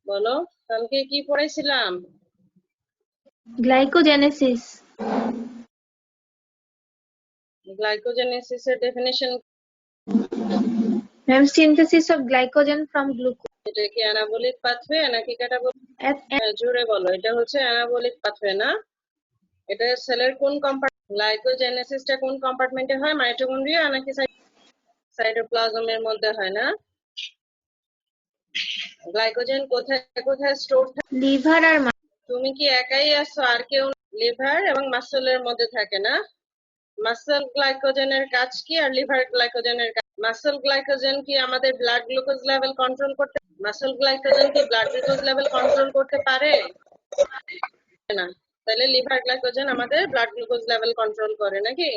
বলো, কালকে কি পড়াইছিলাম? গ্লাইকোজেনেসিস। গ্লাইকোজেনেসিস এর definition. Ma'am, synthesis of glycogen from glucose. এটা কি অ্যানাবলিক পাথওয়ে নাকি ক্যাটাবলিক? জোরে বলো। এটা হচ্ছে অ্যানাবলিক পাথওয়ে না? এটা সেলের কোন গ্লাইকোজেনেসিসটা কোন কম্পার্টমেন্টে হয়? মাইটোকন্ড্রিয়া নাকি সাইটোপ্লাজমের মধ্যে হয় না? গ্লাইকোজেন কোথায় কোথায় স্টোর থাকে? লিভার আর তুমি কি একাই আছো, আর কেউ? লিভার এবং মাসলের মধ্যে থাকে না? মাসল গ্লাইকোজেনের কাজ কি আর লিভার গ্লাইকোজেনের কাজ? মাসল গ্লাইকোজেন কি আমাদের ব্লাড গ্লুকোজ লেভেল কন্ট্রোল করতে? মাসল গ্লাইকোজেন কি ব্লাড গ্লুকোজ লেভেল কন্ট্রোল করতে পারে না? তাহলে লিভার গ্লাইকোজেন আমাদের ব্লাড গ্লুকোজ লেভেল কন্ট্রোল করে নাকি?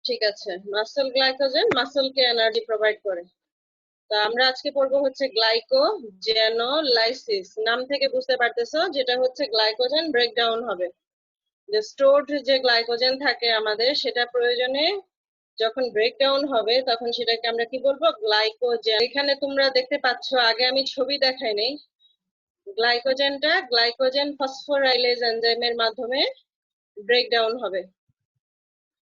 ঠিক আছে, মাসল গ্লাইকোজেন মাসলকে এনার্জি প্রোভাইড করে। তো আমরা আজকে পড়বো হচ্ছে গ্লাইকোজেনোলাইসিস। নাম থেকে বুঝতে পারতেছো যেটা হচ্ছে গ্লাইকোজেন ব্রেকডাউন হবে। যে স্টোরড যে গ্লাইকোজেন থাকে আমাদের, সেটা প্রয়োজনে যখন ব্রেকডাউন হবে তখন সেটাকে আমরা কি বলবো? গ্লাইকোজেন। এখানে তোমরা দেখতে পাচ্ছ, আগে আমি ছবি দেখাই নেই। গ্লাইকোজেনটা গ্লাইকোজেন ফসফোরাইলেজ এনজাইমের মাধ্যমে ব্রেকডাউন হবে।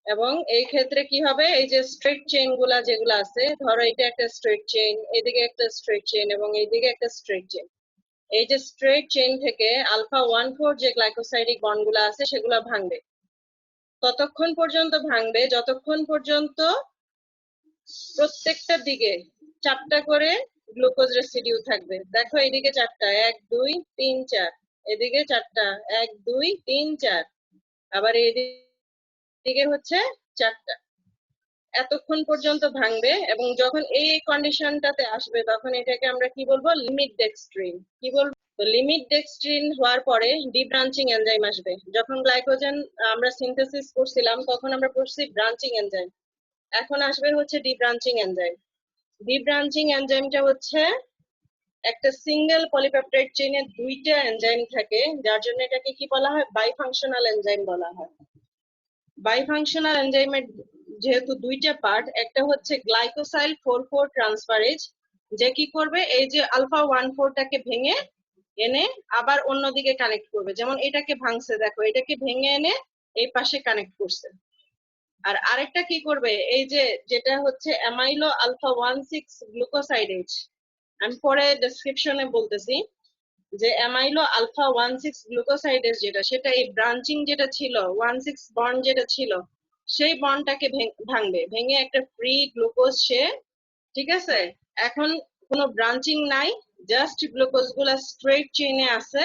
এবং এই ক্ষেত্রে কি হবে? এই যে স্ট্রেট চেইন গুলা যেগুলো আছে, ধরো এটা একটা স্ট্রেট চেইন, এদিকে একটা স্ট্রেট চেইন এবং এইদিকে একটা স্ট্রেট চেইন। এই যে স্ট্রেট চেইন থেকে আলফা 1,4 যে গ্লাইকোসাইডিক বন্ড গুলা আছে সেগুলো ভাঙবে। ততক্ষণ পর্যন্ত ভাঙবে যতক্ষণ পর্যন্ত প্রত্যেকটা দিকে 4টা করে গ্লুকোজ রেসিডিউ থাকবে। দেখো এইদিকে 4টা, 1 2 3 4, এদিকে 4টা, 1 2 3 4, আবার এইদিকে হচ্ছে 4টা। এতক্ষণ পর্যন্ত ভাঙবে এবং যখন এই কন্ডিশনটাতে আসবে তখন এটাকে আমরা কি বলবো? Limit dextrin. কি বলবো? লিমিট ডেক্সট্রিন হওয়ার পরে ডিব্রাঞ্চিং এনজাইম আসবে। যখন গ্লাইকোজেন আমরা সিনথেসিস করছিলাম তখন আমরা পড়ছি ব্রাঞ্চিং এনজাইম। এখন আসবে হচ্ছে ডিব্রাঞ্চিং এনজাইম। ডিব্রাঞ্চিং এনজাইমটা হচ্ছে একটা সিঙ্গেল পলিপেপটাইড চেইনে 2টা এনজাইম থাকে, যার জন্য এটাকে কি বলা হয়? বাইফাংশনাল এনজাইম বলা হয়। বাইফাংশনাল এনজাইমের যেহেতু 2টা পার্ট, একটা হচ্ছে গ্লাইকোসাইল 4,4 ট্রান্সফারেজ, যে কি করবে? এই যে আলফা 1,4টাকে ভেঙে এনে আবার অন্যদিকে কানেক্ট করবে। যেমন এটাকে ভাঙছে, দেখো এটাকে ভেঙে এনে এই পাশে কানেক্ট করছে। আর আরেকটা কি করবে? এই যে যেটা হচ্ছে অ্যামাইলো আলফা 1,6 গ্লুকোসাইডেজ, আমি পরে ডেসক্রিপশনে বলতেছি, যে অ্যামাইলো আলফা 1,6 গ্লুকোসাইডেজ যেটা, সেটা এই ব্রাঞ্চিং যেটা ছিল 1,6 বন্ড যেটা ছিল, সেই বন্ডটাকে ভাঙবে, ভেঙে একটা ফ্রি গ্লুকোজ সে, ঠিক আছে? এখন কোনো ব্রাঞ্চিং নাই, জাস্ট গ্লুকোজ গুলা স্ট্রেট চেইনে আছে।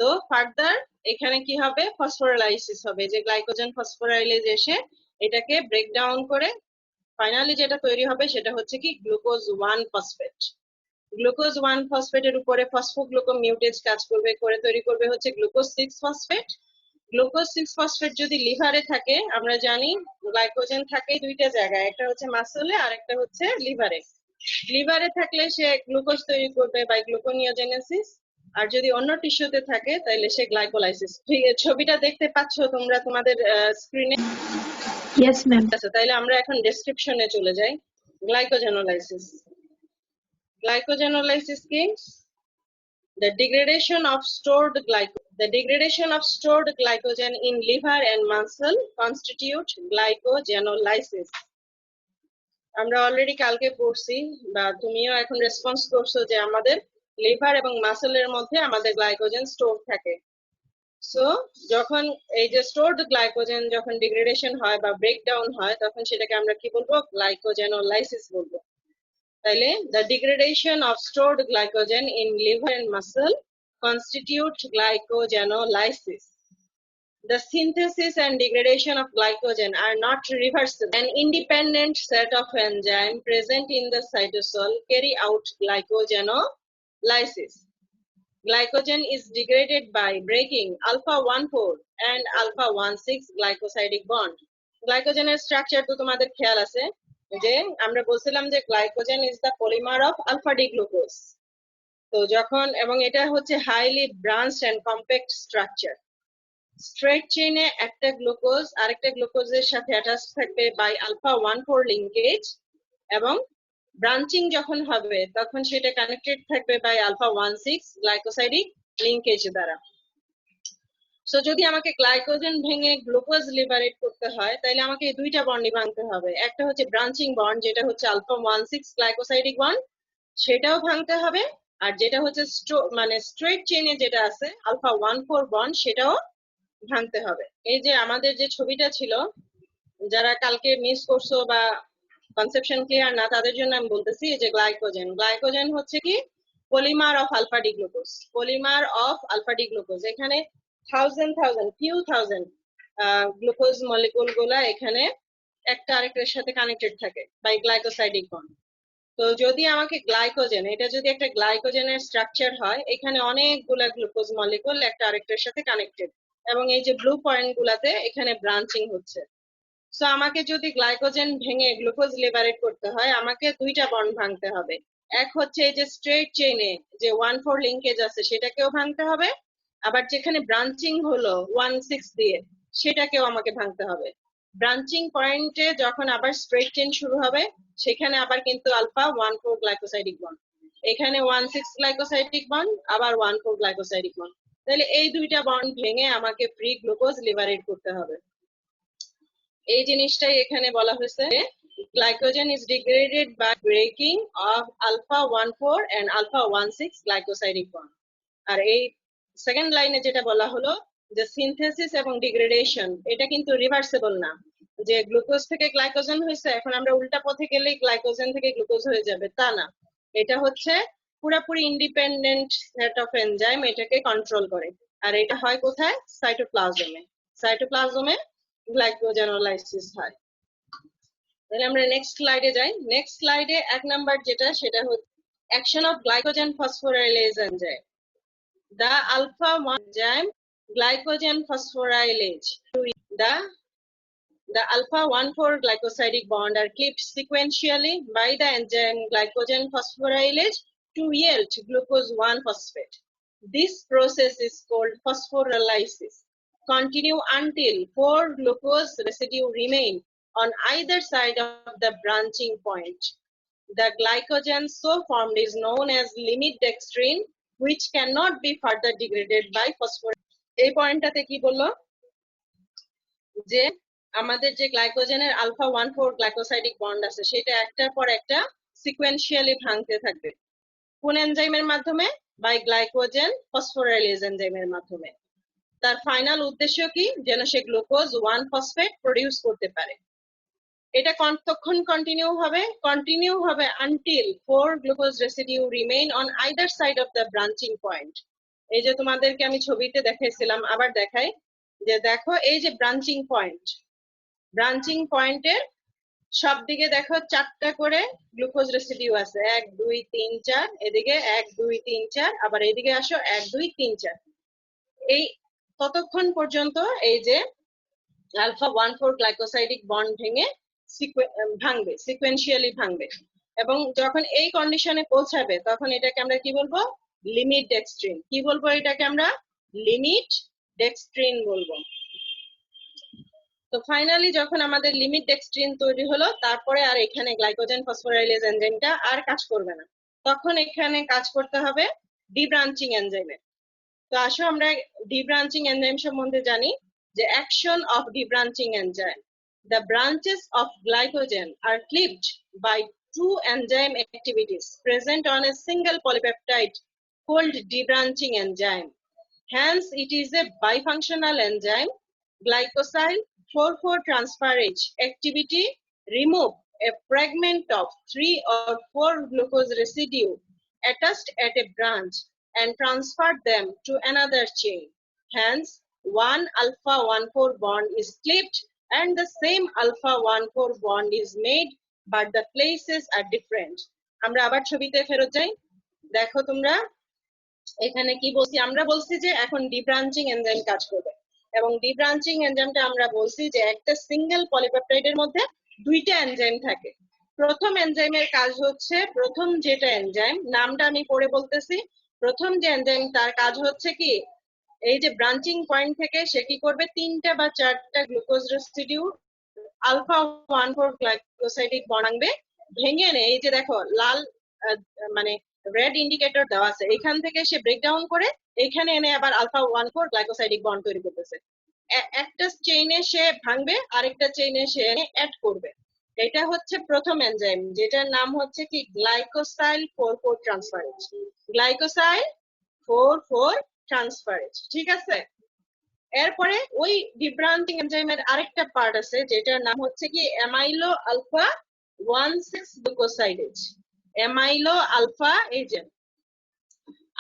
তো ফার্দার এখানে কি হবে? ফসফোরাইলাইসিস হবে, যে গ্লাইকোজেন ফসফোরাইলেজ এসে এটাকে ব্রেকডাউন করে ফাইনালি যেটা তৈরি হবে সেটা হচ্ছে কি? Glucose 1 phosphate. গ্লুকোজ 1 ফসফেটের উপরে ফসফোগ্লুকোমিউটেজ কাজ করবে, করে তৈরি করবে হচ্ছে গ্লুকোজ 6 ফসফেট। গ্লুকোজ 6 ফসফেট যদি লিভারে থাকে, আমরা জানি গ্লাইকোজেন থাকে 2টা জায়গায়, একটা হচ্ছে মাসলে আর একটা হচ্ছে লিভারে। লিভারে থাকলে সে গ্লুকোজ তৈরি করবে বাই গ্লুকোনিওজেনেসিস, আর যদি অন্য টিস্যুতে থাকে তাহলে সে গ্লাইকোলাইসিস। ছবিটা দেখতে পাচ্ছ তোমরা তোমাদের স্ক্রিনে? Yes ma'am. আচ্ছা, তাহলে আমরা এখন ডেসক্রিপশনে চলে যাই। গ্লাইকোজেনোলাইসিস। গ্লাইকোজেনোলাইসিস কি? The degradation of stored glycogen in liver and muscle constitute glycogenolysis. আমরা অলরেডি কালকে পড়ছি, বা তুমিও এখন রেসপন্স করছো, যে আমাদের লিভার এবং মাসলের মধ্যে আমাদের গ্লাইকোজেন স্টোর থাকে। সো যখন এই যে স্টোরড গ্লাইকোজেন যখন ডিগ্রেডেশন হয় বা ব্রেকডাউন হয়, তখন সেটাকে আমরা কি বলবো? গ্লাইকোজেনোলাইসিস বলবো। তাইলে the degradation of stored glycogen in liver and muscle constitute glycogenolysis. The synthesis and degradation of glycogen are not reversible. An independent set of enzymes present in the cytosol carry out glycogenolysis. Glycogen is degraded by breaking alpha 1,4 and alpha 1,6 glycosidic bond. গ্লাইকোজেনের structure তো তোমাদের খেয়াল আছে, যে আমরা বলছিলাম যে glycogen is the polymer of alpha D glucose. তো যখন, এবং এটা হচ্ছে highly branched and compact structure. Straight চেইনে একটা গ্লুকোজ আরেকটা গ্লুকোজের সাথে অ্যাটাচ থাকবে বাই আলফা 1,4 লিঙ্কেজ, এবং ব্রাঞ্চিং যখন হবে তখন সেটা কানেক্টেড থাকবে বাই আলফা 1,6 গ্লাইকোসাইডিক লিঙ্কেজ দ্বারা। সো যদি আমাকে গ্লাইকোজেন ভেঙে গ্লুকোজ লিবারেট করতে হয় তাহলে আমাকে এই দুইটা বন্ডই ভাঙতে হবে। একটা হচ্ছে ব্রাঞ্চিং বন্ড, যেটা হচ্ছে আলফা 1,6 গ্লাইকোসাইডিক বন্ড, সেটাও ভাঙতে হবে। আর যেটা হচ্ছে মানে স্ট্রেট চেইনে যেটা আছে আলফা 1,4 বন্ড, সেটাও ভাঙতে হবে। এই যে আমাদের যে ছবিটা ছিল, যারা কালকে মিস করছো বা কনসেপশন ক্লিয়ার না তাদের জন্য আমি বলতেছি, এই যে গ্লাইকোজেন হচ্ছে কি polymer of alpha D glucose. Polymer of alpha D glucose, এখানে ফিউ থাউজেন্ড গ্লুকোজ মলিকুল গুলা এখানে একটা আরেকটার সাথে কানেক্টেড থাকে বাই গ্লাইকোসাইডিক বন্ড। তো যদি আমাকে গ্লাইকোজেন, এটা যদি একটা গ্লাইকোজেনের স্ট্রাকচার হয়, এখানে অনেকগুলা গ্লুকোজ মলিকুল একটা আরেকটার সাথে কানেক্টেড, এবং এই যে ব্লু পয়েন্ট গুলাতে এখানে ব্রাঞ্চিং হচ্ছে। সো আমাকে যদি গ্লাইকোজেন ভেঙে গ্লুকোজ লিবারেট করতে হয়, আমাকে দুইটা বন্ড ভাঙতে হবে। এক হচ্ছে এই যে স্ট্রেট চেইনে যে 1,4 লিঙ্কেজ আছে সেটাকেও ভাঙতে হবে, আবার যেখানে ব্রাঞ্চিং হলো 1,6 দিয়ে সেটাকেও আমাকে ভাঙতে হবে। ব্রাঞ্চিং পয়েন্টে যখন আবার স্ট্রেট চেইন শুরু হবে সেখানে আবার কিন্তু আলফা 1,4 গ্লাইকোসাইডিক বন্ড, এখানে 1,6 গ্লাইকোসাইডিক বন্ড, আবার 1,4 গ্লাইকোসাইডিক বন্ড। তাহলে এই দুইটা বন্ড ভেঙে আমাকে ফ্রি গ্লুকোজ লিবারেট করতে হবে। এই জিনিসটাই এখানে বলা হয়েছে, glycogen is degraded by breaking of alpha 1,4 and alpha 1,6 glycosidic bond. আর এই সেকেন্ড লাইনে যেটা বলা হলো যে সিনথেসিস এবং ডিগ্রেডেশন, এটা কিন্তু রিভার্সেবল না, যে গ্লুকোজ থেকে গ্লাইকোজেন হয়েছে এখন আমরা উল্টা পথে গেলেই গ্লাইকোজেন থেকে গ্লুকোজ হয়ে যাবে, তা না। এটা হচ্ছে পুরোপুরি ইন্ডিপেন্ডেন্ট সেট অফ এনজাইম এটাকে কন্ট্রোল করে। আর এটা হয় কোথায়? সাইটোপ্লাজমে। সাইটোপ্লাজমে গ্লাইকোজেনোলাইসিস হয়। তাহলে আমরা নেক্সট স্লাইডে যাই। নেক্সট স্লাইডে 1 নাম্বার যেটা, সেটা হচ্ছে action of glycogen phosphorylase enzyme. The alpha 1 enzyme glycogen phosphorylase. The alpha 1,4 glycosidic bond are clipped sequentially by the enzyme glycogen phosphorylase to yield glucose 1-phosphate. This process is called phosphorylasis. Continue until 4 glucose residue remain on either side of the branching point. The glycogen so formed is known as limit dextrin, which cannot be further degraded by phosphorylation. এই পয়েন্টটাতে কি বললো যে আমাদের যে গ্লাইকোজেনের alpha 1,4 glycosidic bond আছে সেটা একটার পর একটা সিকোয়েন্সিয়ালি ভাঙতে থাকবে। কোন এনজাইমের মাধ্যমে? বাই গ্লাইকোজেন ফসফোরাইলেজ এনজাইমের মাধ্যমে। তার ফাইনাল উদ্দেশ্য কি? যেন সে গ্লুকোজ 1-ফসফেট প্রডিউস করতে পারে। এটা কতক্ষণ কন্টিনিউ হবে until 4 glucose residue remain on either side of the branching point. এই যে তোমাদেরকে আমি ছবিতে দেখাইছিলাম, আবার দেখাই, যে দেখো এই যে ব্রাঞ্চিং পয়েন্টের সব দিকে দেখো 4টা করে গ্লুকোজ রেসিডিউ আছে, 1 2 3 4, এদিকে 1 2 3 4, আবার এদিকে আসো 1 2 3 4। এই ততক্ষণ পর্যন্ত এই যে আলফা 1,4 গ্লাইকোসাইডিক বন্ড ভেঙে সিকোয়েন্সিয়ালি ভাঙবে, এবং যখন এই কন্ডিশনে পৌঁছাবে তখন এটাকে আমরা কি বলবো? Limit dextrin. কি বলবো এটাকে আমরা? লিমিট ডেক্সট্রিন বলবো। তো ফাইনালি যখন আমাদের লিমিট ডেক্সট্রিন তৈরি হলো, তারপরে আর এখানে গ্লাইকোজেন ফসফোরাইলেজ এনজাইমটা আর কাজ করবে না, তখন এখানে কাজ করতে হবে ডিব্রাঞ্চিং এনজাইমের। তো আসো আমরা ডিব্রাঞ্চিং এনজাইম সম্বন্ধে জানি, যে action of debranching enzyme. The branches of glycogen are clipped by 2 enzyme activities present on a single polypeptide called debranching enzyme. Hence, it is a bifunctional enzyme. Glycosyl 4,4 transferase activity remove a fragment of 3 or 4 glucose residue attached at a branch and transfer them to another chain. Hence, one alpha 1,4 bond is clipped and the same alpha 1,4 bond is made, but the places are different. আমরা আবার ছবিতে ফেরত যাই। দেখো তোমরা এখানে কি বলছি, আমরা বলছি যে এখন ডিব্রাঞ্চিং এনজাইম কাজ করবে, এবং ডিব্রাঞ্চিং এনজাইমটা আমরা বলছি যে একটা সিঙ্গেল পলিপেপটাইডের মধ্যে 2টা এনজাইম থাকে। প্রথম এনজাইমের কাজ হচ্ছে, প্রথম যেটা এনজাইম, নামটা আমি পড়ে বলতেছি, প্রথম যে এনজাইম তার কাজ হচ্ছে কি, এই যে ব্রাঞ্চিং পয়েন্ট থেকে সে কি করবে, 3টা বা 4টা glucose residue alpha 1,4 glycosidic bond আনবে, ভেঙে এনে এই যে দেখো লাল মানে রেড ইন্ডিকেটর দেওয়া আছে, এখান থেকে সে ব্রেকডাউন করে এখানে এনে আবার আলফা 1,4 গ্লাইকোসাইডিক বন্ড তৈরি করতেছে। একটা চেইনে সে ভাঙবে, আরেকটা চেইনে সে এনে অ্যাড করবে। এটা হচ্ছে প্রথম এনজাইম, যেটার নাম হচ্ছে কি গ্লাইকোসাইল 4,4 ট্রান্সফারেজ। গ্লাইকোসাইল 4,4 ট্রান্সফারেজ, ঠিক আছে। এরপরে ওই ডিব্রাঞ্চিং এনজাইমের আরেকটা পার্ট আছে, যেটার নাম হচ্ছে কি অ্যামাইলো আলফা 1,6 গ্লুকোসাইডেজ। অ্যামাইলো আলফা, এই যে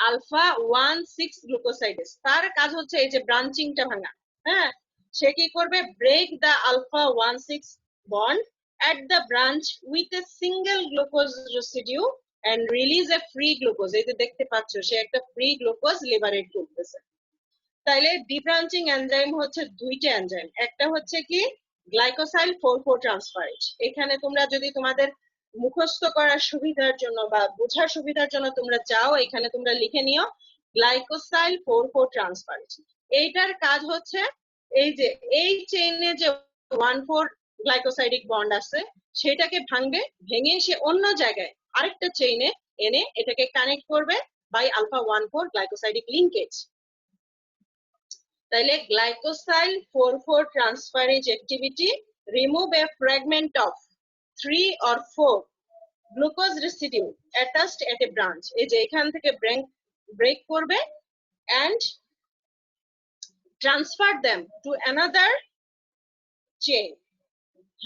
আলফা 1,6 গ্লুকোসাইডেজ, তার কাজ হচ্ছে এই যে ব্রাঞ্চিংটা ভাঙা। হ্যাঁ, সে কি করবে, break the alpha 1,6 bond at the branch with a single glucose residue and release a free glucose। এই যে দেখতে পাচ্ছ সে একটা ফ্রি গ্লুকোজ লিবারেট করতেছে। তাইলে ডিব্রাঞ্চিং এনজাইম হচ্ছে দুইটা এনজাইম, একটা হচ্ছে কি গ্লাইকোসাইল 4,4 ট্রান্সফারেজ। এখানে তোমরা যদি তোমাদের মুখস্থ করার সুবিধার জন্য বা বোঝার সুবিধার জন্য তোমরা চাও, এখানে তোমরা লিখে নিও গ্লাইকোসাইল 4,4 ট্রান্সফারেজ। এইটার কাজ হচ্ছে এই যে এই চেইনে যে 1,4 গ্লাইকোসাইডিক বন্ড আছে সেটাকে ভাঙবে, ভেঙে সে অন্য জায়গায় আরেকটা চেইনে এনে এটাকে কানেক্ট করবে বাই আলফা 1,4 গ্লাইকোসাইডিক লিঙ্কেজ। তাইলে গ্লাইকোসাইল 4,4 transferase activity remove a fragment of 3 or 4 glucose residue attached at a branch। এই যে এখান থেকে ব্রেক করবে and transfer them to another chain,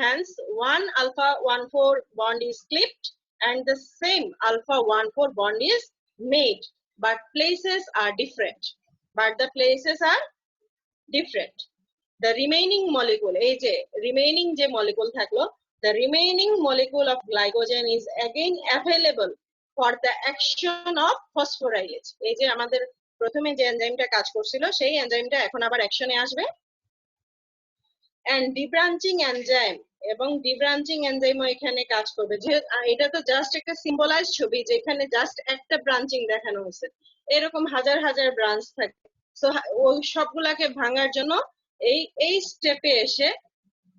hence one alpha 1,4 bond is clipped and the same alpha 1,4 bond is made, but places are different, different. The remaining molecule, এই যে remaining যে molecule থাকলো, the remaining molecule of glycogen is again available for the action of phosphorylase। এই যে আমাদের প্রথমে যে এনজাইমটা কাজ করছিল সেই এনজাইমটা এখন আবার অ্যাকশনে আসবে। and debranching enzyme এবং ডিব্রাঞ্চিং এনজাইমও এখানে কাজ করবে। যে এটা তো জাস্ট একটা সিম্বলাইজ ছবি, যেখানে জাস্ট একটা ব্রাঞ্চিং দেখানো হয়েছে, এরকম হাজার হাজার ব্রাঞ্চ থাকে। সো ওই সবগুলাকে ভাঙার জন্য এই স্টেপে এসে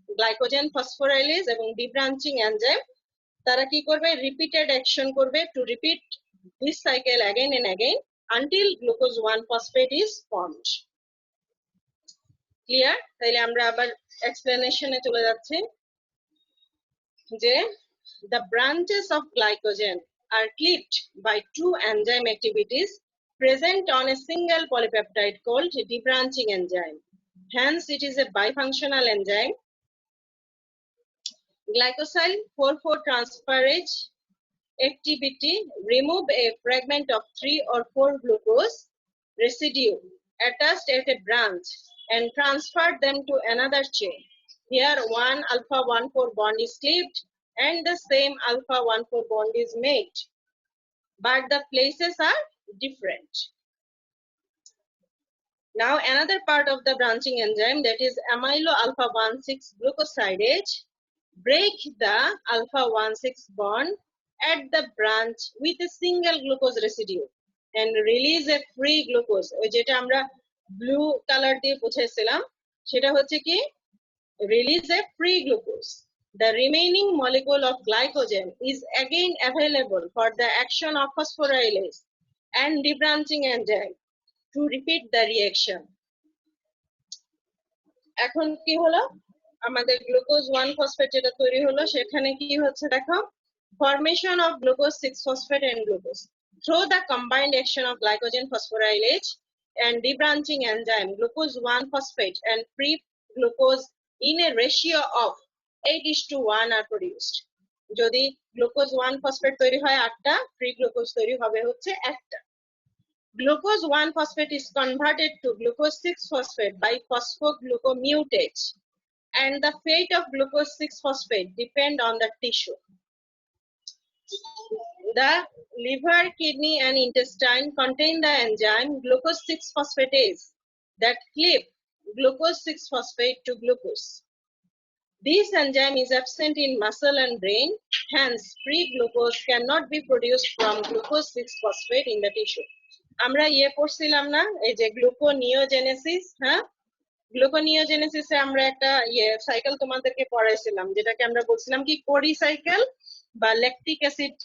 গ্লাইকোজেন ফসফোরাইলেজ এবং ডিব্রাঞ্চিং এনজাইম তারা কি করবে, রিপিটেড অ্যাকশন করবে to repeat this cycle again and again until glucose 1 phosphate is formed. Clear? তাইলে আমরা আবার এক্সপ্লেনেশনে চলে যাচ্ছি যে the branches of glycogen are clipped by two enzyme activities present on a single polypeptide called debranching enzyme. Hence, it is a bifunctional enzyme. Glycosyl 4,4 transferase activity remove a fragment of 3 or 4 glucose residue attached at a branch and transfer them to another chain. Here, one alpha 1,4 bond is clipped and the same alpha 1,4 bond is made, but the places are different. Now another part of the branching enzyme, that is amylo alpha 1,6 glucosidase, break the alpha 1,6 bond at the branch with a single glucose residue and release a free glucose। ওই যেটা আমরা blue colour দিয়ে বুঝাইছিলাম সেটা হচ্ছে কি release a free glucose। The remaining molecule of glycogen is again available for the action of phosphorylase and debranching enzyme to repeat the reaction। এখন কি হলো, আমাদের গ্লুকোজ 1 ফসফেট যেটা তৈরি হলো সেখানে কি হচ্ছে দেখো, formation of glucose 6 phosphate and glucose through the combined action of glycogen phosphorylase and debranching enzyme, glucose 1 phosphate and free glucose in a ratio of 8:1 are produced। যদি গ্লুকোজ 1 ফসফেট তৈরি হয় 8টা, ফ্রি গ্লুকোজ তৈরি হবে হচ্ছে 1টা। Glucose 1 phosphate is converted to glucose 6 phosphate by phosphoglucomutate, and the fate of glucose 6 phosphate depend on the tissue. The liver, kidney, and intestine contain the enzyme glucose 6 phosphatase that clip glucose 6 phosphate to glucose. This enzyme is absent in muscle and brain, hence free glucose cannot be produced from glucose 6 phosphate in the tissue। আমরা পড়ছিলাম না এই যে gluconeogenesis, হ্যাঁ, গ্লুকোনিওজেনেসিসে আমরা একটা cycle তোমাদেরকে পড়াইছিলাম, যেটাকে আমরা বলছিলাম কি কোরি সাইকেল বা ল্যাকটিক অ্যাসিড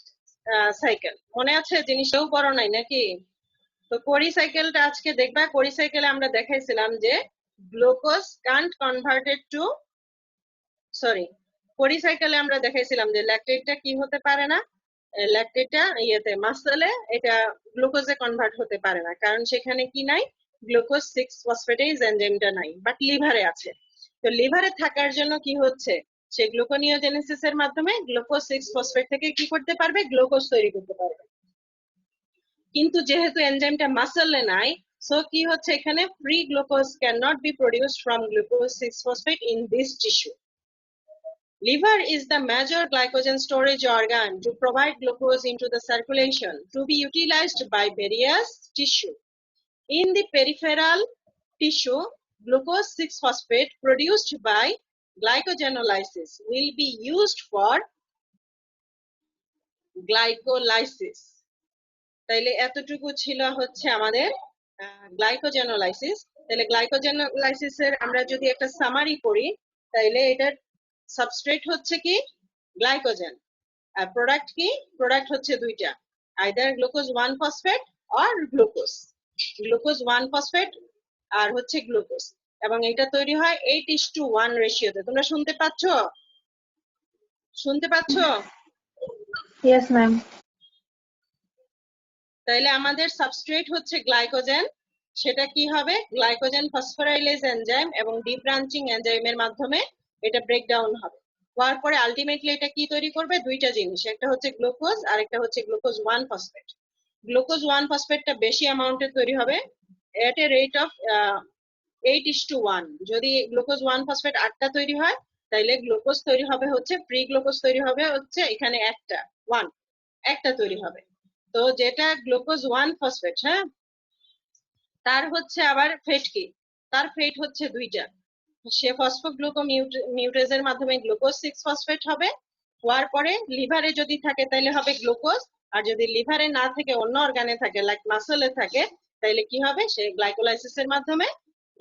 সাইকেল। মনে আছে? জিনিসটাও পড়ো নাই নাকি? তো কোরি সাইকেলটা আজকে দেখবা। কোরি সাইকেলে আমরা দেখাইছিলাম যে glucose can't converted to sorry Cori সাইকেলে আমরা দেখাইছিলাম যে ল্যাকটেটটা কি হতে পারে না, ল্যাকটেটটা মাসলে এটা গ্লুকোজে কনভার্ট হতে পারে না, কারণ সেখানে কি নাই, গ্লুকোজ 6 ফসফেটেজ এনজাইমটা নাই, বাট লিভারে আছে। তো লিভারে থাকার জন্য কি হচ্ছে, সে গ্লুকোনিওজেনেসিস এর মাধ্যমে গ্লুকোজ 6 ফসফেট থেকে কি করতে পারবে, গ্লুকোজ তৈরি করতে পারবে। কিন্তু যেহেতু এনজাইমটা মাসলে নাই, সো কি হচ্ছে এখানে, free glucose can not be produced from glucose 6 phosphate in this tissue. Liver is the major glycogen storage organ to provide glucose into the circulation to be utilized by various tissue. In the peripheral tissue, glucose 6-phosphate produced by glycogenolysis will be used for glycolysis. তাইলে এতটুকু ছিল হচ্ছে আমাদের glycogenolysis. তাহলে গ্লাইকোজেনোলাইসিসের আমরা যদি একটা summary করি, তাইলে এটার সাবস্ট্রেট হচ্ছে কি, গ্লাইকোজেন। আর প্রোডাক্ট কি, প্রোডাক্ট হচ্ছে দুইটা, আইদার গ্লুকোজ 1 ফসফেট আর গ্লুকোজ, গ্লুকোজ 1 ফসফেট আর হচ্ছে গ্লুকোজ, এবং এটা তৈরি হয় 8:1 রেশিওতে। তোমরা শুনতে পাচ্ছ? শুনতে পাচ্ছ? Yes, ma'am. তাইলে আমাদের সাবস্ট্রেট হচ্ছে গ্লাইকোজেন, সেটা কি হবে, গ্লাইকোজেন ফসফোরাইলেজ এনজাইম এবং ডিব্রাঞ্চিং এনজাইমের মাধ্যমে এটা ব্রেকডাউন হবে। হওয়ার পরে আলটিমেটলি এটা কি তৈরি করবে, দুইটা জিনিস, একটা হচ্ছে গ্লুকোজ আর একটা হচ্ছে গ্লুকোজ 1 ফসফেট। গ্লুকোজ 1 ফসফেটটা বেশি অ্যামাউন্টে তৈরি হবে এট এ রেট অফ 8:1। যদি গ্লুকোজ 1 ফসফেট 8টা তৈরি হয়, তাইলে গ্লুকোজ তৈরি হবে হচ্ছে, ফ্রি গ্লুকোজ তৈরি হবে হচ্ছে এখানে একটা তৈরি হবে। তো যেটা গ্লুকোজ 1 ফসফেট, হ্যাঁ, তার হচ্ছে আবার ফেট কি, তার ফেট হচ্ছে দুইটা, সে ফসফোগ্লুকোমিউটেজের মাধ্যমে গ্লুকোজ 6 ফসফেট হবে। হওয়ার পরে লিভারে যদি থাকে তাহলে হবে গ্লুকোজ, আর যদি লিভারে না থেকে অন্য অর্গানে থাকে, লাইক মাসলে থাকে, তাহলে কি হবে, সে গ্লাইকোলাইসিসের মাধ্যমে,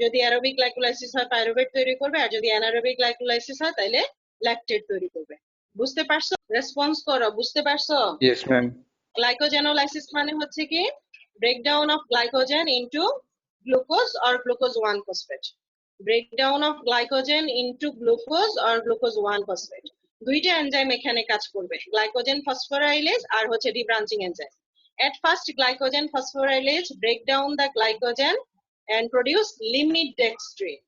যদি অ্যারোবিক গ্লাইকোলাইসিস হয় পাইরুভেট তৈরি করবে, আর যদি অ্যানারোবিক গ্লাইকোলাইসিস হয় তাহলে ল্যাকটেট তৈরি করবে। বুঝতে পারছো? রেসপন্স করো, বুঝতে পারছো? Yes, ma'am. গ্লাইকোজেনোলাইসিস মানে হচ্ছে কি, breakdown of glycogen into glucose or glucose 1 phosphate, breakdown of glycogen into glucose or glucose 1 phosphate. দুইটা এনজাইম এখানে কাজ করবে, গ্লাইকোজেন ফসফোরাইলেজ আর হচ্ছে ডিব্রাঞ্চিং enzyme. At first, glycogen phosphorylase break down the glycogen and produce limit dextrin.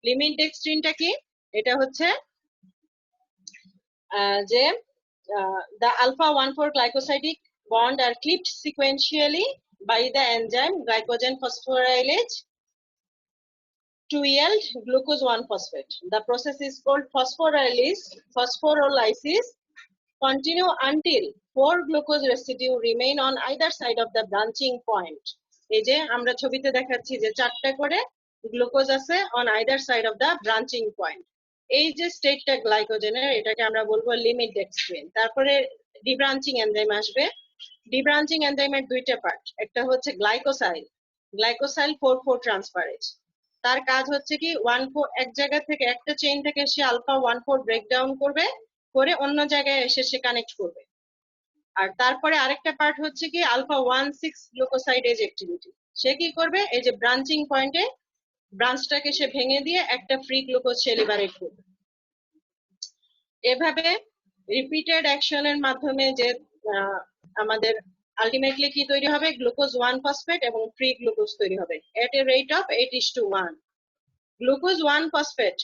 Limit dextrin টা কি? এটা হচ্ছে যে the alpha 1,4 glycosidic bond are clipped sequentially by the enzyme glycogen phosphorylase to yield glucose 1 phosphate. The process is called phosphorylasis. Continue until 4 glucose residue remain on either side of the branching point. এই যে আমরা ছবিতে দেখাচ্ছি যে 4টা করে glucose আছে on either side of the branching point. এই যে স্টেটটা গ্লাইকোজেনের, এটাকে আমরা বলবো লিমিট ডেক্সট্রিন। তারপরে ডিব্রাঞ্চিং এনজাইম আসবে। ডিব্রাঞ্চিং এনজাইমের দুইটা পার্ট, একটা হচ্ছে গ্লাইকোসাইল 4,4 ট্রান্সফারেজ। তার কাজ হচ্ছে কি, 1,4 এক জায়গা থেকে, একটা চেইন থেকে সে আলফা 1,4 ব্রেকডাউন করবে, করে অন্য জায়গায় এসে সে কানেক্ট করবে। আর তারপরে আরেকটা পার্ট হচ্ছে কি, আলফা 1,6 গ্লুকোসাইডেজ অ্যাক্টিভিটি। সে কি করবে, এই যে ব্রাঞ্চিং পয়েন্টে ব্রাঞ্চটাকে সে ভেঙে দিয়ে একটা ফ্রি গ্লুকোজ সে লিবারেট করবে। এভাবে রিপিটেড অ্যাকশনের মাধ্যমে যে আমাদের আলটিমেটলি কি তৈরি হবে, গ্লুকোজ 1 ফসফেট এবং ফ্রি গ্লুকোজ তৈরি হবে এট a rate of 8:1। Glucose 1 phosphate,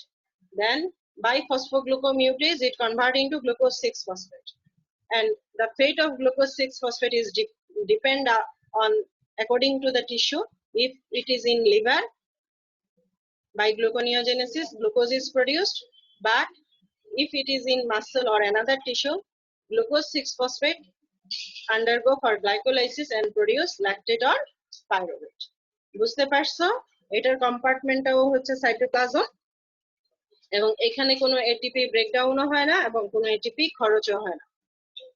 then by phosphoglucomutase it convert into glucose 6 phosphate, and the fate of glucose 6 phosphate is depend on according to the tissue. If it is in liver, by gluconeogenesis glucose is produced, but if it is in muscle or another tissue, glucose 6 phosphate undergo for glycolysis and produce lactate or pyruvate. বুঝতে পারছো? এটার কম্পার্টমেন্টটাও হচ্ছে cytoplasm, এবং এখানে কোনো ATP ব্রেকডাউনও হয় না এবং কোনো এটিপি খরচও হয় না।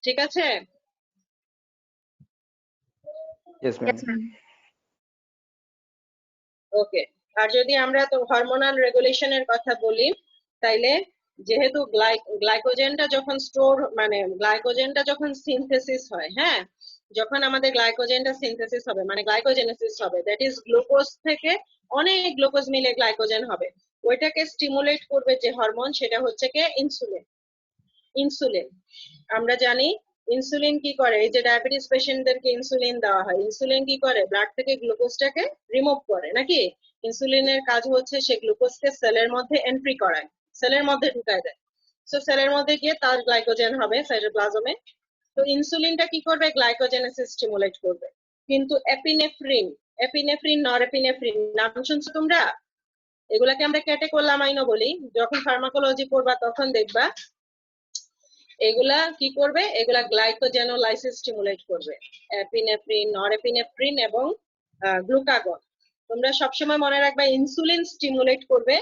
ঠিক আছে? Yes, ma'am. Yes, ma'am. ওকে, আর যদি আমরা তো হরমোনাল রেগুলেশনের কথা বলি, তাইলে যেহেতু গ্লাইকোজেনটা যখন স্টোর মানে গ্লাইকোজেনটা যখন সিনথেসিস হয়, হ্যাঁ, যখন আমাদের গ্লাইকোজেনটা সিনথেসিস হবে মানে গ্লাইকোজেনেসিস হবে, দ্যাট ইজ গ্লুকোজ থেকে অনেক গ্লুকোজ মিলে গ্লাইকোজেন হবে, ওইটাকে স্টিমুলেট করবে যে হরমোন, সেটা হচ্ছে কি ইনসুলিন। ইনসুলিন আমরা জানি ইনসুলিন কি করে, এই যে ডায়াবেটিস পেশেন্টদেরকে ইনসুলিন দেওয়া হয়, ইনসুলিন কি করে, ব্লাড থেকে গ্লুকোজটাকে রিমুভ করে নাকি। ইনসুলিনের কাজ হচ্ছে সে গ্লুকোজকে সেলের মধ্যে এন্ট্রি করায়, সেলের মধ্যে ঢুকায় দেয়। সো সেলের মধ্যে গিয়ে তার গ্লাইকোজেন হবে সাইটোপ্লাজমে। তো ইনসুলিনটা কি করবে, গ্লাইকোজেনেসিস স্টিমুলেট করবে। কিন্তু এপিনেফ্রিন নরএপিনেফ্রিন নাম শুনছো তোমরা? এগুলাকে আমরা ক্যাটেকোলামাইনও বলি, যখন ফার্মাকোলজি পড়বা তখন দেখবা এগুলা কি করবে, এগুলা গ্লাইকোজেনোলাইসিস স্টিমুলেট করবে, এপিনেফ্রিন নরএপিনেফ্রিন এবং গ্লুকাগন। তোমরা সবসময় মনে রাখবা ইনসুলিন স্টিমুলেট করবে,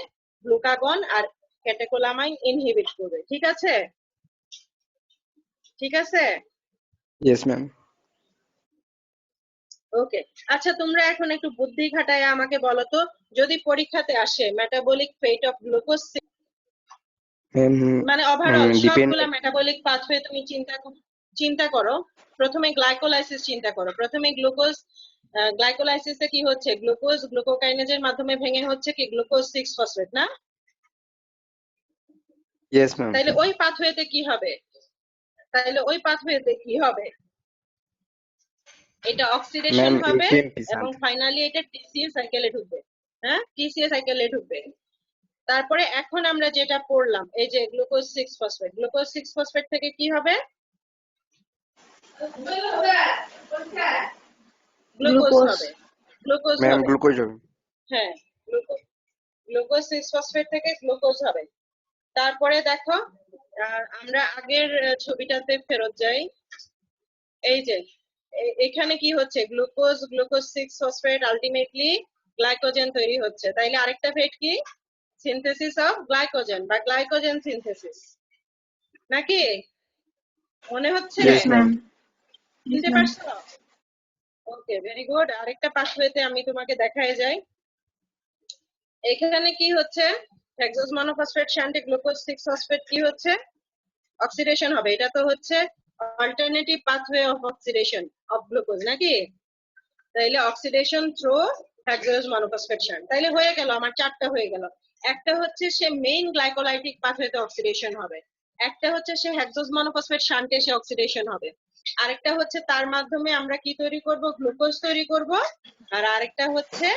গ্লুকাগন আর ক্যাটেকোলামাইন ইনহিবিট করবে। ঠিক আছে, ঠিক আছে। Yes, ma'am. ওকে, আচ্ছা তোমরা এখন একটু বুদ্ধি খাটায় আমাকে বলো তো, যদি পরীক্ষাতে আসে মেটাবলিক ফেট অফ গ্লুকোজ, মানে ওভারঅল Depend. সবগুলা মেটাবলিক পাথওয়ে তুমি চিন্তা করো। প্রথমে গ্লাইকোলাইসিস চিন্তা করো, প্রথমে গ্লুকোজ, গ্লাইকোলাইসিসে কি হচ্ছে, গ্লুকোজ গ্লুকোকাইনেজের মাধ্যমে ভেঙে হচ্ছে কি গ্লুকোজ 6 ফসফেট না। Yes, ma'am. তাহলে ওই পাথওয়েতে কি হবে, এটা অক্সিডেশন Ma'am, হবে ATMP এবং something. ফাইনালি এটা টিসিএ সাইকেলে ঢুকবে। হ্যাঁ, টিসিএ সাইকেলে ঢুকবে। তারপরে এখন আমরা যেটা পড়লাম, এই যে গ্লুকোজ 6 ফসফেট, গ্লুকোজ 6 ফসফেট থেকে কি হবে, গ্লুকোজ Glucose. হবে, গ্লুকোজ Ma'am, হবে। glucose হবে। হ্যাঁ, গ্লুকোজ 6 ফসফেট থেকে গ্লুকোজ হবে। তারপরে দেখো, আমরা আগের ছবিটাতে ফেরত যাই। এই যে এখানে কি হচ্ছে, গ্লুকোজ 6 ফসফেট আলটিমেটলি গ্লাইকোজেন তৈরি হচ্ছে। তাইলে আরেকটা ফেট কি, সিনথেসিস অফ গ্লাইকোজেন বা গ্লাইকোজেন সিনথেসিস, নাকি? মনে হচ্ছে? Yes, ma'am. Yes, বুঝতে ma'am. পারছো? ওকে, ভেরি গুড। আরেকটা পাথওয়েতে আমি তোমাকে দেখায় যাই। এখানে কি হচ্ছে, হেক্সোজ মনোফসফেট শান্টে গ্লুকোজ 6 ফসফেট কি হচ্ছে, অক্সিডেশন হবে। এটা তো হচ্ছে alternative pathway of oxidation of glucose নাকি। তাইলে oxidation through hexose monophosphate shunt, তাইলে হয়ে গেল আমার 4টা হয়ে গেল। একটা হচ্ছে সে মেইন গ্লাইকোলাইটিক পাথওয়েতে অক্সিডেশন হবে, একটা হচ্ছে সে হেক্সোজ মনোফসফেট শান্টে সে অক্সিডেশন হবে, আরেকটা হচ্ছে তার মাধ্যমে আমরা কি তৈরি করব, গ্লুকোজ তৈরি করব, আর আরেকটা হচ্ছে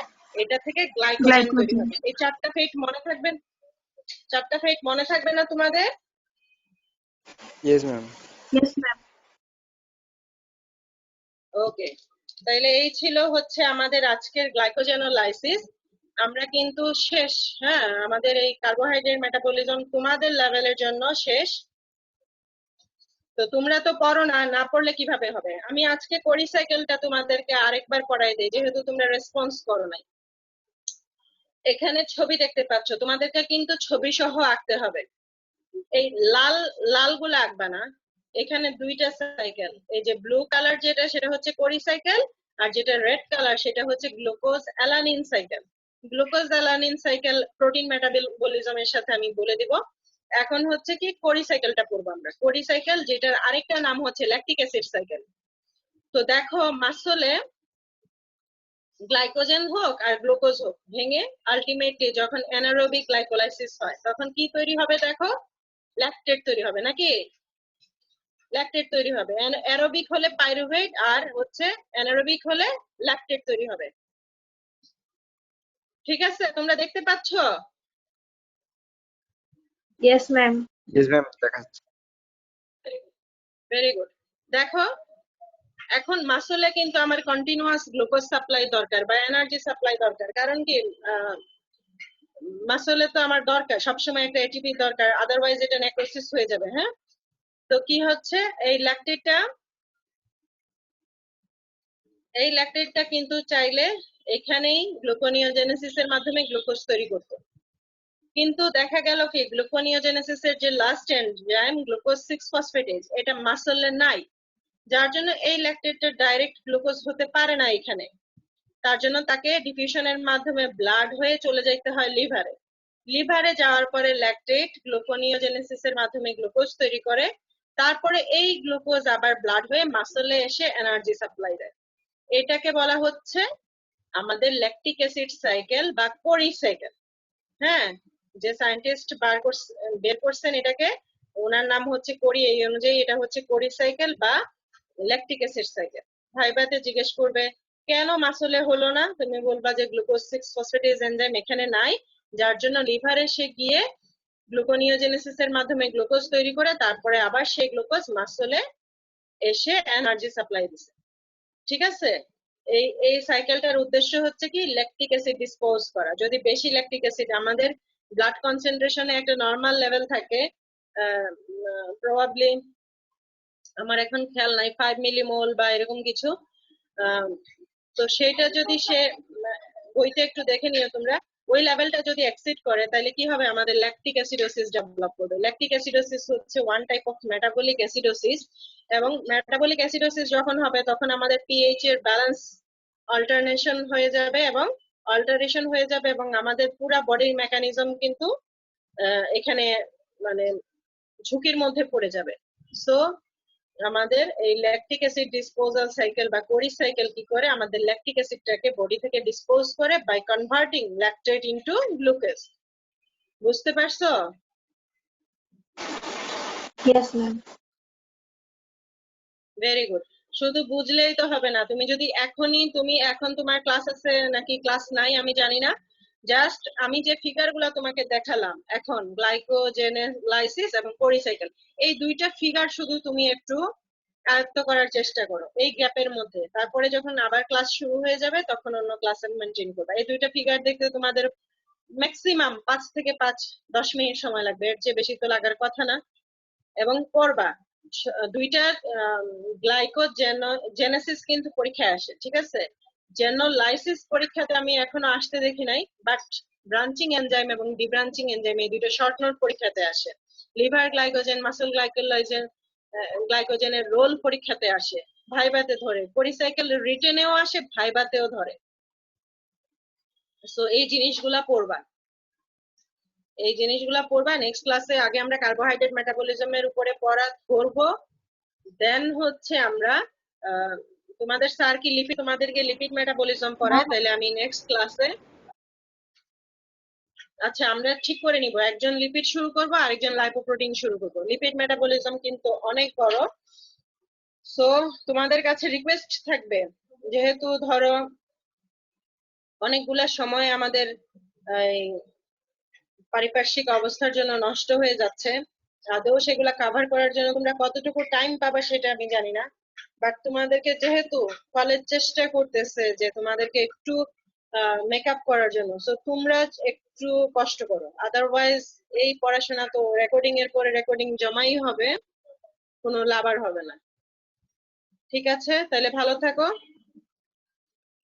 এটা থেকে গ্লাইকোজেন তৈরি Glycogen. হবে। এই 4টা ফেট মনে থাকবেন, 4টা ফেট মনে থাকবে না তোমাদের? Yes, ma'am. Yes, ma'am. ওকে, তাইলে এই ছিল হচ্ছে আমাদের আজকের গ্লাইকোজেনোলাইসিস। আমরা কিন্তু শেষ। হ্যাঁ, আমাদের এই কার্বোহাইড্রেট মেটাবলিজম তোমাদের লেভেলের জন্য শেষ। তো তোমরা তো পড়ো না, না পড়লে কিভাবে হবে। আমি আজকে করি সাইকেলটা তোমাদেরকে আরেকবার পড়াই দেই, যেহেতু তোমরা রেসপন্স করো নাই। এখানে ছবি দেখতে পাচ্ছ, তোমাদেরকে কিন্তু ছবি সহ আঁকতে হবে। এই লাল লাল গুলো আঁকবা না। এখানে দুইটা সাইকেল, এই যে ব্লু কালার যেটা সেটা হচ্ছে কোরি সাইকেল, আর যেটা রেড কালার সেটা হচ্ছে glucose alanine cycle. Glucose alanine cycle protein মেটাবলিজমের সাথে আমি বলে দিব। এখন হচ্ছে কি কোরি সাইকেলটা পড়বো আমরা, কোরি সাইকেল যেটার আরেকটা নাম হচ্ছে ল্যাকটিক অ্যাসিড সাইকেল। তো দেখো মাসলে গ্লাইকোজেন হোক আর গ্লুকোজ হোক ভেঙে আলটিমেটলি যখন অ্যানারোবিক গ্লাইকোলাইসিস হয় তখন কি তৈরি হবে, দেখো ল্যাকটেট তৈরি হবে নাকি। ল্যাকটেট তৈরি হবে, অ্যারোবিক হলে পাইরুভেট আর হচ্ছে অ্যানারোবিক হলে ল্যাকটেট তৈরি হবে। ঠিক আছে, তোমরা দেখতে পাচ্ছ? Yes, ma'am. Yes, ma'am. দেখাচ্ছি। Very good. দেখো এখন মাসলে কিন্তু আমার কন্টিনিউয়াস গ্লুকোজ সাপ্লাই দরকার বা এনার্জি সাপ্লাই দরকার, কারণ কি মাসলে তো আমার দরকার সবসময় একটা এটিপি দরকার, আদারওয়াইজ এটা নেক্রোসিস হয়ে যাবে। হ্যাঁ, তো কি হচ্ছে, এই ল্যাকটেটটা কিন্তু চাইলে এখানেই গ্লুকোনিওজেনেসিসের মাধ্যমে গ্লুকোজ তৈরি করতো, কিন্তু দেখা গেল কি গ্লুকোনিওজেনেসিসের যে লাস্ট এনজাইম গ্লুকোজ 6 ফসফেটেজ এটা মাসলে নাই, যার জন্য এই ল্যাকটেটটা ডাইরেক্ট গ্লুকোজ হতে পারে না এখানে। তার জন্য তাকে ডিফিউশনের মাধ্যমে ব্লাড হয়ে চলে যেতে হয় লিভারে। লিভারে যাওয়ার পরে ল্যাকটেট গ্লুকোনিওজেনেসিসের মাধ্যমে গ্লুকোজ তৈরি করে, তারপরে এই গ্লুকোজ আবার ব্লাড হয়ে মাসলে এসে এনার্জি সাপ্লাই দেয়। এটাকে বলা হচ্ছে আমাদের ল্যাকটিক অ্যাসিড সাইকেল বা কোরি সাইকেল। হ্যাঁ, যে সায়েন্টিস্ট বের করছেন এটাকে, ওনার নাম হচ্ছে কোরি, এই অনুযায়ী এটা হচ্ছে কোরি সাইকেল বা ল্যাকটিক অ্যাসিড সাইকেল। ভাইবাতে জিজ্ঞেস করবে কেন মাসলে হলো না, তুমি বলবা যে গ্লুকোজ 6-ফসফেটেজ এনজাইম এখানে নাই, যার জন্য লিভারে সে গিয়ে গ্লুকোনিওজেনেসিস এর মাধ্যমে গ্লুকোজ তৈরি করে, তারপরে আবার সেই গ্লুকোজ মাসলে এসে এনার্জি সাপ্লাই দিছে। ঠিক আছে, এই সাইকেলটার উদ্দেশ্য হচ্ছে কি ল্যাকটিক অ্যাসিড ডিসপোজ করা। যদি বেশি ল্যাকটিক অ্যাসিড আমাদের ব্লাড কনসেন্ট্রেশনে একটা নরমাল লেভেল থাকে, প্রবাবলি আমার এখন খেয়াল নাই 5 মিলিমোল বা এরকম কিছু, তো সেটা যদি সে বইতে একটু দেখে নিও তোমরা, ওই লেভেলটা যদি এক্সিড করে তাহলে কি হবে, আমাদের ল্যাকটিক অ্যাসিডোসিস ডেভেলপ করবে। ল্যাকটিক অ্যাসিডোসিস হচ্ছে one type of metabolic acidosis, এবং মেটাবলিক অ্যাসিডোসিস যখন হবে তখন আমাদের পিএইচ এর ব্যালেন্স অল্টারনেশন হয়ে যাবে এবং আমাদের পুরা বডির মেকানিজম কিন্তু এখানে মানে ঝুঁকির মধ্যে পড়ে যাবে। সো আমাদের এই ল্যাকটিক অ্যাসিড ডিসপোজাল সাইকেল বা কোরি সাইকেল কি করে, আমাদের ল্যাকটিক অ্যাসিডটাকে বডি থেকে ডিসপোজ করে by converting lactate into glucose. বুঝতে পারছো? Yes, ma'am. Very good. শুধু বুঝলেই তো হবে না, তুমি যদি তুমি এখন তোমার ক্লাস আছে নাকি ক্লাস নাই আমি জানি না, জাস্ট আমি যে ফিগার গুলা তোমাকে দেখালাম এখন, গ্লাইকোজেনেলাইসিস এবং কোরি সাইকেল, এই দুইটা ফিগার শুধু তুমি একটু আয়ত্ত করার চেষ্টা করো এই গ্যাপের মধ্যে। তারপরে যখন আবার ক্লাস শুরু হয়ে যাবে তখন অন্য ক্লাস মেনটেন করবে। এই দুইটা ফিগার দেখতে তোমাদের ম্যাক্সিমাম 5 থেকে 10 মিনিট সময় লাগবে, এর চেয়ে বেশি তো লাগার কথা না। এবং পড়বা দুইটা গ্লাইকোজেনেসিস কিন্তু পরীক্ষায় আসে, ঠিক আছে? জেনোলাইসিস পরীক্ষাতে আমি এখনো আসতে দেখি নাই, বাট ব্রাঞ্চিং এনজাইম এবং ডিব্রাঞ্চিং এনজাইম এই দুটো শর্ট নোট পরীক্ষাতে আসে। লিভার গ্লাইকোজেন, মাসল গ্লাইকোজেনের রোল পরীক্ষাতে আসে, ভাইবাতে ধরে, পরিসাইকেল রিটেনেও আসে, ভাইবাতেও ধরে। সো এই জিনিসগুলা পড়বা নেক্সট ক্লাসে। আগে আমরা কার্বোহাইড্রেট মেটাবলিজমের উপরে পড়া করবো, দেন হচ্ছে আমরা তোমাদের স্যার কি তোমাদেরকে লিপিড মেটাবলিজম পড়ায়, তাহলে আমি নেক্সট ক্লাসে, আচ্ছা আমরা ঠিক করে নিব, একজন লিপিড শুরু করব আরেকজন লাইপোপ্রোটিন শুরু করব। লিপিড মেটাবলিজম কিন্তু অনেক বড়। সো তোমাদের কাছে রিকোয়েস্ট থাকবে, যেহেতু ধরো অনেকগুলা সময় আমাদের পারিপার্শ্বিক অবস্থার জন্য নষ্ট হয়ে যাচ্ছে, আদৌ সেগুলা কভার করার জন্য তোমরা কতটুকু টাইম পাবা সেটা আমি জানি না, বাট তোমাদেরকে যেহেতু কলেজ চেষ্টা করতেছে যে তোমাদেরকে একটু মেকআপ করার জন্য, সো তোমরা একটু কষ্ট করো, আদারওয়াইজ এই পড়াশোনা তো রেকর্ডিং এর পরে রেকর্ডিং জমাই হবে, কোনো লাভ আর হবে না। ঠিক আছে, তাহলে ভালো থাকো।